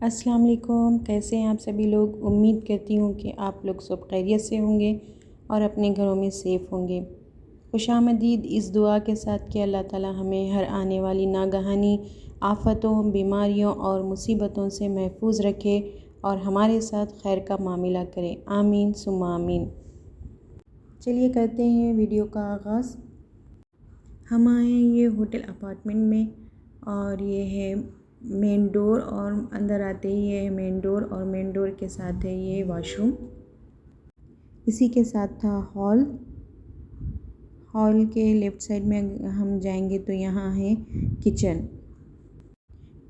अस्सलाम वालेकुम। कैसे हैं आप सभी लोग। उम्मीद करती हूँ कि आप लोग सब खैरियत से होंगे और अपने घरों में सेफ़ होंगे। खुशामदीद इस दुआ के साथ कि अल्लाह ताला हमें हर आने वाली नागहानी आफ़तों, बीमारियों और मुसीबतों से महफूज रखे और हमारे साथ खैर का मामिला करे। आमीन सुम्मा आमीन। चलिए करते हैं वीडियो का आगाज़। हम आए हैं ये होटल अपार्टमेंट में और ये है मेन डोर और अंदर आते ही ये है मेन डोर और मेन डोर के साथ है ये वॉशरूम। इसी के साथ था हॉल। हॉल के लेफ़्ट साइड में हम जाएंगे तो यहाँ है किचन।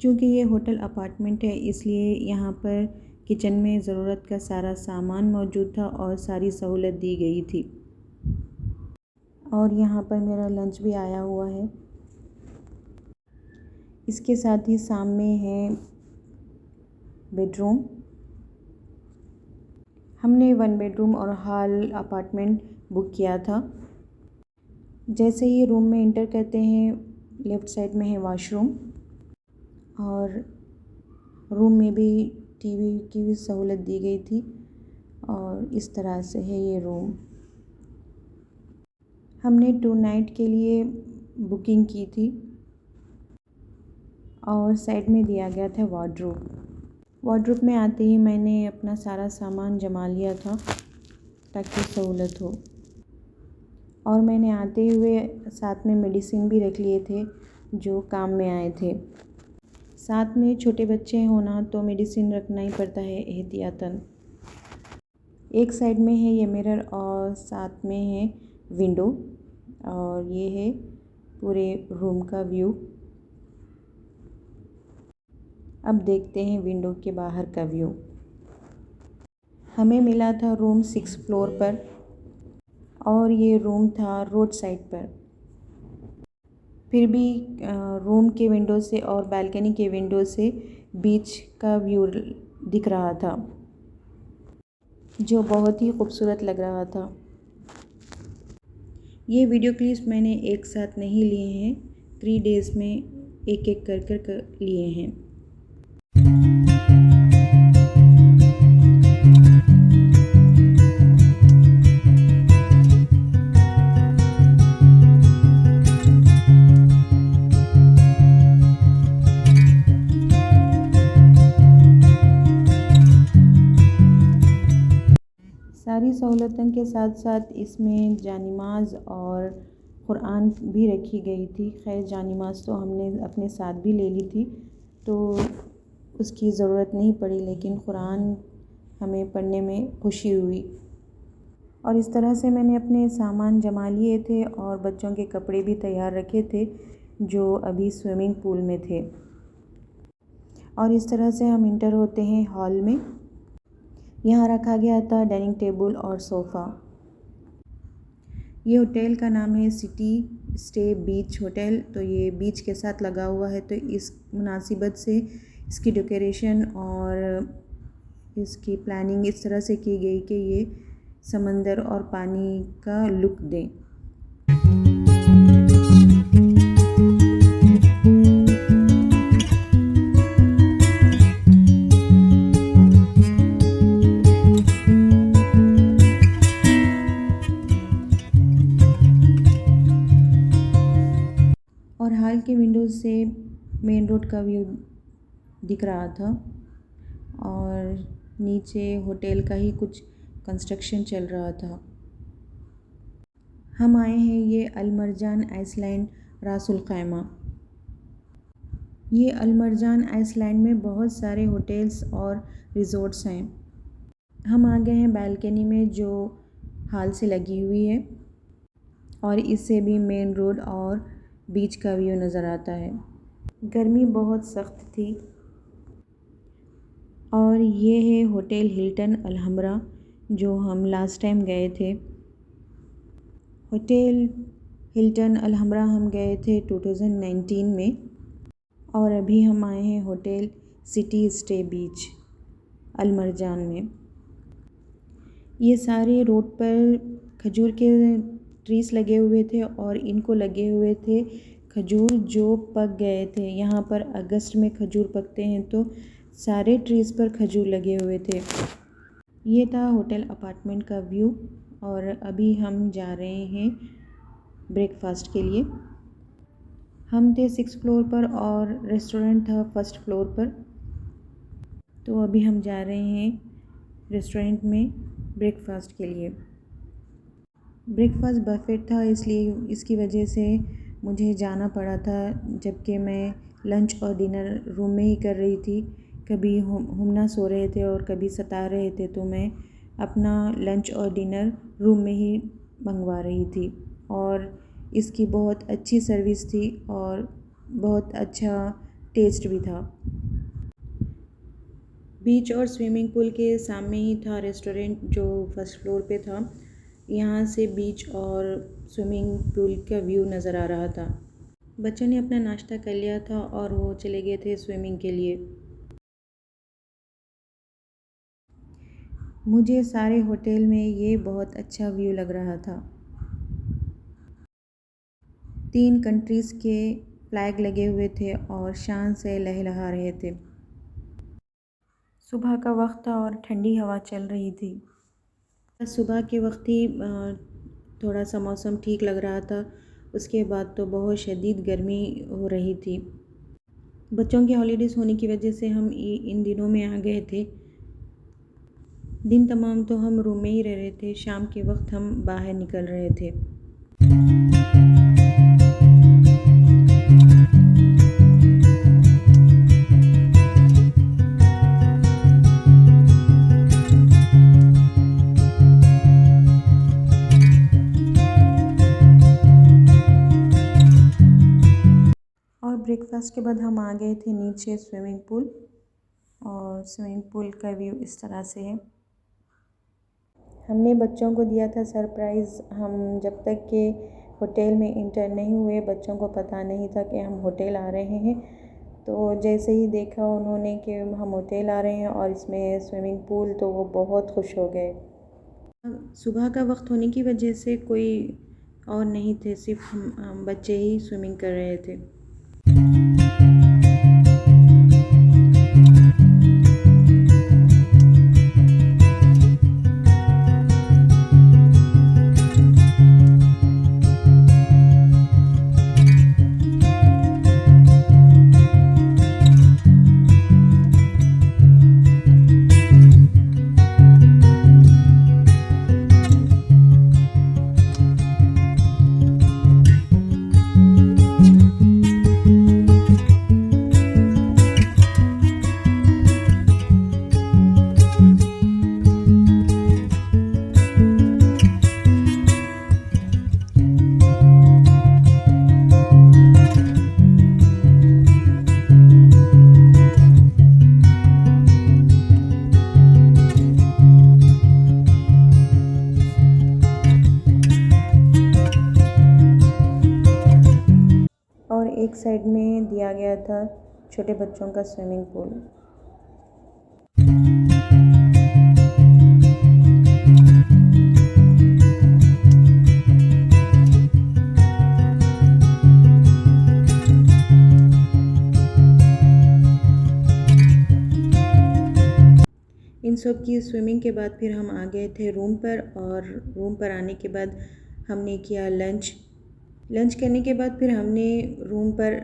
क्योंकि ये होटल अपार्टमेंट है इसलिए यहाँ पर किचन में ज़रूरत का सारा सामान मौजूद था और सारी सहूलत दी गई थी। और यहाँ पर मेरा लंच भी आया हुआ है। इसके साथ ही सामने है बेडरूम। हमने 1 बेडरूम और हॉल अपार्टमेंट बुक किया था। जैसे ही रूम में इंटर करते हैं लेफ़्ट साइड में है वॉशरूम और रूम में भी टीवी की भी सहूलत दी गई थी और इस तरह से है ये रूम। हमने 2 नाइट के लिए बुकिंग की थी और साइड में दिया गया था वार्डरोब में आते ही मैंने अपना सारा सामान जमा लिया था ताकि सहूलत हो। और मैंने आते हुए साथ में मेडिसिन भी रख लिए थे जो काम में आए थे। साथ में छोटे बच्चे होना तो मेडिसिन रखना ही पड़ता है एहतियातन। एक साइड में है ये मिरर और साथ में है विंडो और ये है पूरे रूम का व्यू। अब देखते हैं विंडो के बाहर का व्यू। हमें मिला था रूम 6 फ्लोर पर और ये रूम था रोड साइड पर। फिर भी रूम के विंडो से और बालकनी के विंडो से बीच का व्यू दिख रहा था जो बहुत ही खूबसूरत लग रहा था। ये वीडियो क्लिप्स मैंने एक साथ नहीं लिए हैं, 3 डेज़ में एक एक कर लिए हैं। सारी सहूलतों के साथ साथ इसमें जानिमाज़ और कुरान भी रखी गई थी। खैर जानिमाज़ तो हमने अपने साथ भी ले ली थी तो उसकी ज़रूरत नहीं पड़ी, लेकिन कुरान हमें पढ़ने में खुशी हुई। और इस तरह से मैंने अपने सामान जमा लिए थे और बच्चों के कपड़े भी तैयार रखे थे जो अभी स्विमिंग पूल में थे। और इस तरह से हम इंटर होते हैं हॉल में। यहाँ रखा गया था डाइनिंग टेबल और सोफ़ा। ये होटल का नाम है सिटी स्टे बीच होटल। तो ये बीच के साथ लगा हुआ है तो इस मुनासिबत से इसकी डेकोरेशन और इसकी प्लानिंग इस तरह से की गई कि ये समंदर और पानी का लुक दें। और हॉल के विंडोज़ से मेन रोड का व्यू दिख रहा था और नीचे होटल का ही कुछ कंस्ट्रक्शन चल रहा था। हम आए हैं ये अलमरजान आइसलैंड रासुल खैमा। ये अलमरजान आइसलैंड में बहुत सारे होटल्स और रिज़ॉर्ट्स हैं। हम आ गए हैं बालकनी में जो हॉल से लगी हुई है और इससे भी मेन रोड और बीच का व्यू नज़र आता है। गर्मी बहुत सख्त थी। और ये है होटल हिल्टन अलहम्रा जो हम लास्ट टाइम गए थे। होटल हिल्टन अलहम्रा हम गए थे 2019 में और अभी हम आए हैं होटल सिटी स्टे बीच अलमरजान में। ये सारे रोड पर खजूर के ट्रीज़ लगे हुए थे और इनको लगे हुए थे खजूर जो पक गए थे। यहाँ पर अगस्त में खजूर पकते हैं तो सारे ट्रीज़ पर खजूर लगे हुए थे। ये था होटल अपार्टमेंट का व्यू और अभी हम जा रहे हैं ब्रेकफास्ट के लिए। हम थे 6th फ्लोर पर और रेस्टोरेंट था 1st फ्लोर पर। तो अभी हम जा रहे हैं रेस्टोरेंट में ब्रेकफास्ट के लिए। ब्रेकफास्ट बफेट था, इसलिए इसकी वजह से मुझे जाना पड़ा था, जबकि मैं लंच और डिनर रूम में ही कर रही थी। कभी हुमना सो रहे थे और कभी सता रहे थे, तो मैं अपना लंच और डिनर रूम में ही मंगवा रही थी। और इसकी बहुत अच्छी सर्विस थी और बहुत अच्छा टेस्ट भी था। बीच और स्विमिंग पूल के सामने ही था रेस्टोरेंट जो 1st फ्लोर पे था। यहाँ से बीच और स्विमिंग पूल का व्यू नज़र आ रहा था। बच्चों ने अपना नाश्ता कर लिया था और वो चले गए थे स्विमिंग के लिए। मुझे सारे होटल में ये बहुत अच्छा व्यू लग रहा था। 3 कंट्रीज़ के फ्लैग लगे हुए थे और शान से लहलहा रहे थे। सुबह का वक्त था और ठंडी हवा चल रही थी। सुबह के वक्त ही थोड़ा सा मौसम ठीक लग रहा था, उसके बाद तो बहुत शदीद गर्मी हो रही थी। बच्चों की हॉलीडेज़ होने की वजह से हम इन दिनों में आ गए थे। दिन तमाम तो हम रूम में ही रह रहे थे, शाम के वक्त हम बाहर निकल रहे थे। और ब्रेकफास्ट के बाद हम आ गए थे नीचे स्विमिंग पूल, और स्विमिंग पूल का व्यू इस तरह से है। हमने बच्चों को दिया था सरप्राइज़। हम जब तक के होटल में इंटर नहीं हुए, बच्चों को पता नहीं था कि हम होटल आ रहे हैं। तो जैसे ही देखा उन्होंने कि हम होटल आ रहे हैं और इसमें स्विमिंग पूल, तो वो बहुत खुश हो गए। सुबह का वक्त होने की वजह से कोई और नहीं थे, सिर्फ हम बच्चे ही स्विमिंग कर रहे थे। और एक साइड में दिया गया था छोटे बच्चों का स्विमिंग पूल। इन सब की स्विमिंग के बाद फिर हम आ गए थे रूम पर, और रूम पर आने के बाद हमने किया लंच करने के बाद फिर हमने रूम पर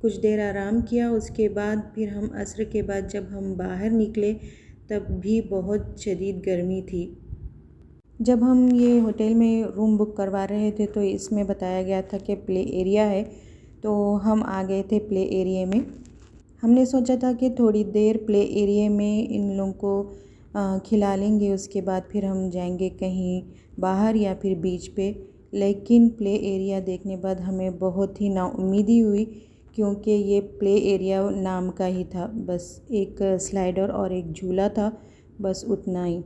कुछ देर आराम किया। उसके बाद फिर हम असर के बाद जब हम बाहर निकले, तब भी बहुत शदीद गर्मी थी। जब हम ये होटल में रूम बुक करवा रहे थे, तो इसमें बताया गया था कि प्ले एरिया है, तो हम आ गए थे प्ले एरिया में। हमने सोचा था कि थोड़ी देर प्ले एरिया में इन लोगों को खिला लेंगे, उसके बाद फिर हम जाएंगे कहीं बाहर या फिर बीच पे। लेकिन प्ले एरिया देखने बाद हमें बहुत ही नाउम्मीदी हुई, क्योंकि ये प्ले एरिया नाम का ही था, बस एक स्लाइडर और एक झूला था, बस उतना ही।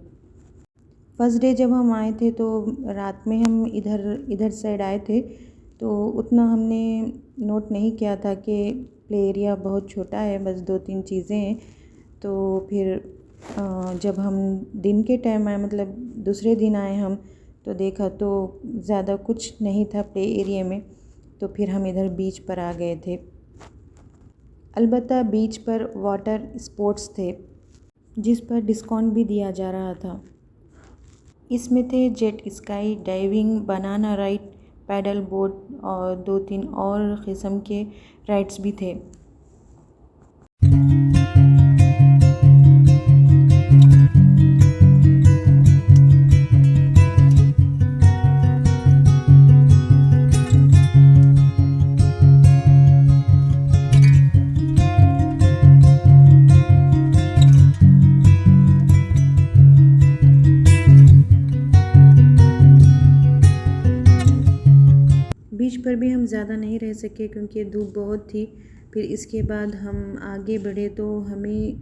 फर्स्ट डे जब हम आए थे तो रात में हम इधर साइड आए थे, तो उतना हमने नोट नहीं किया था कि प्ले एरिया बहुत छोटा है, बस 2-3 चीज़ें हैं। तो फिर जब हम दिन के टाइम आए, मतलब दूसरे दिन आए हम, तो देखा तो ज़्यादा कुछ नहीं था प्ले एरिया में। तो फिर हम इधर बीच पर आ गए थे। अलबत्ता बीच पर वाटर स्पोर्ट्स थे जिस पर डिस्काउंट भी दिया जा रहा था। इसमें थे jet ski, diving, banana ride, paddle boat और 2-3 और किस्म के राइड्स भी थे। बीच पर भी हम ज़्यादा नहीं रह सके क्योंकि धूप बहुत थी। फिर इसके बाद हम आगे बढ़े तो हमें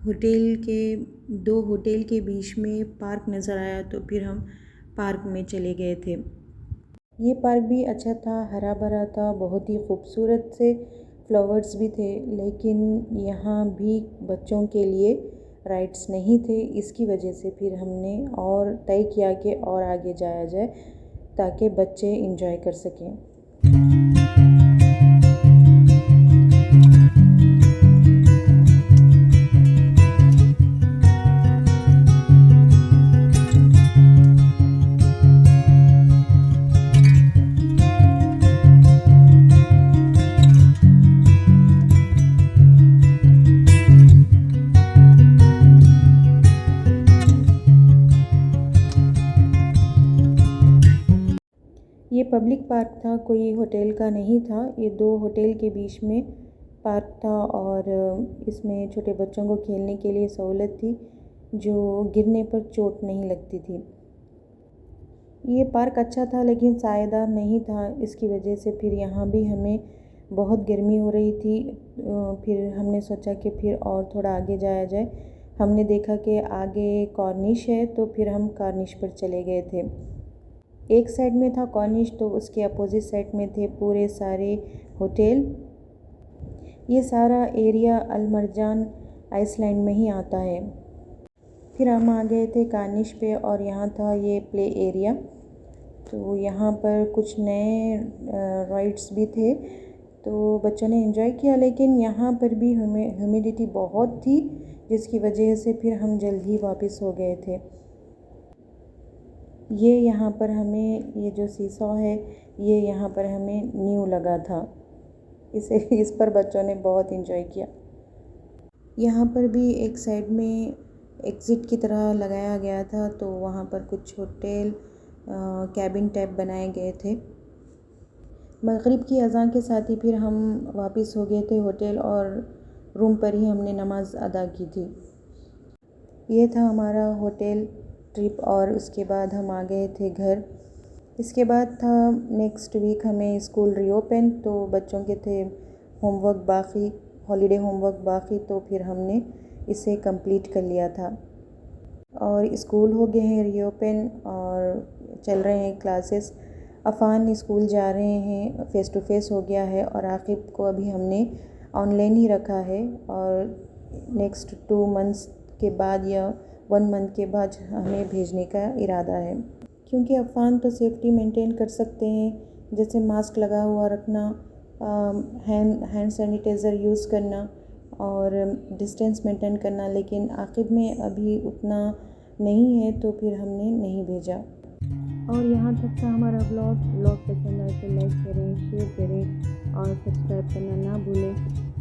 दो होटल के बीच में पार्क नज़र आया, तो फिर हम पार्क में चले गए थे। ये पार्क भी अच्छा था, हरा भरा था, बहुत ही खूबसूरत से फ्लावर्स भी थे, लेकिन यहाँ भी बच्चों के लिए राइड्स नहीं थे। इसकी वजह से फिर हमने और तय किया कि और आगे जाया जाए ताकि बच्चे एंजॉय कर सकें। ये पब्लिक पार्क था, कोई होटल का नहीं था। ये 2 होटल के बीच में पार्क था और इसमें छोटे बच्चों को खेलने के लिए सहूलत थी जो गिरने पर चोट नहीं लगती थी। ये पार्क अच्छा था लेकिन सायेदार नहीं था, इसकी वजह से फिर यहाँ भी हमें बहुत गर्मी हो रही थी। फिर हमने सोचा कि फिर और थोड़ा आगे जाया जाए। हमने देखा कि आगे कॉर्निश है, तो फिर हम कॉर्निश पर चले गए थे। एक साइड में था कॉर्निश, तो उसके अपोजिट साइड में थे पूरे सारे होटल। ये सारा एरिया अल-मरजान आइसलैंड में ही आता है। फिर हम आ गए थे कॉर्निश पे और यहाँ था ये प्ले एरिया। तो यहाँ पर कुछ नए राइड्स भी थे, तो बच्चों ने एंजॉय किया, लेकिन यहाँ पर भी ह्यूमिडिटी बहुत थी जिसकी वजह से फिर हम जल्द ही वापस हो गए थे। ये यहाँ पर हमें ये जो सीसॉ है ये यहाँ पर हमें न्यू लगा था, इस पर बच्चों ने बहुत एंजॉय किया। यहाँ पर भी एक साइड में एग्ज़िट की तरह लगाया गया था, तो वहाँ पर कुछ होटल कैबिन टाइप बनाए गए थे। मगरिब की अज़ान के साथ ही फिर हम वापस हो गए थे होटल और रूम पर ही हमने नमाज़ अदा की थी। ये था हमारा होटल ट्रिप और उसके बाद हम आ गए थे घर। इसके बाद था नेक्स्ट वीक हमें स्कूल रीओपन, तो बच्चों के थे होमवर्क बाकी, हॉलीडे होमवर्क बाकी, तो फिर हमने इसे कंप्लीट कर लिया था। और स्कूल हो गए हैं रीओपन और चल रहे हैं क्लासेस। अफ़ान स्कूल जा रहे हैं, फ़ेस टू फ़ेस हो गया है और आकिब को अभी हमने ऑनलाइन ही रखा है और नेक्स्ट 2 मंथ्स के बाद या 1 मंथ के बाद हमें भेजने का इरादा है। क्योंकि अफ़ान तो सेफ्टी मेंटेन कर सकते हैं, जैसे मास्क लगा हुआ रखना, हैंड सैनिटाइज़र यूज़ करना और डिस्टेंस मेंटेन करना, लेकिन आकिब में अभी उतना नहीं है, तो फिर हमने नहीं भेजा। और यहाँ तक था हमारा ब्लॉग पसंद आए तो लाइक करें, शेयर करें और सब्सक्राइब करना ना भूलें।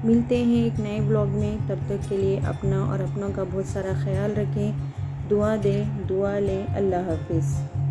मिलते हैं एक नए ब्लॉग में, तब तक के लिए अपना और अपनों का बहुत सारा ख्याल रखें। दुआ दें, दुआ लें। अल्लाह हाफ़िज़।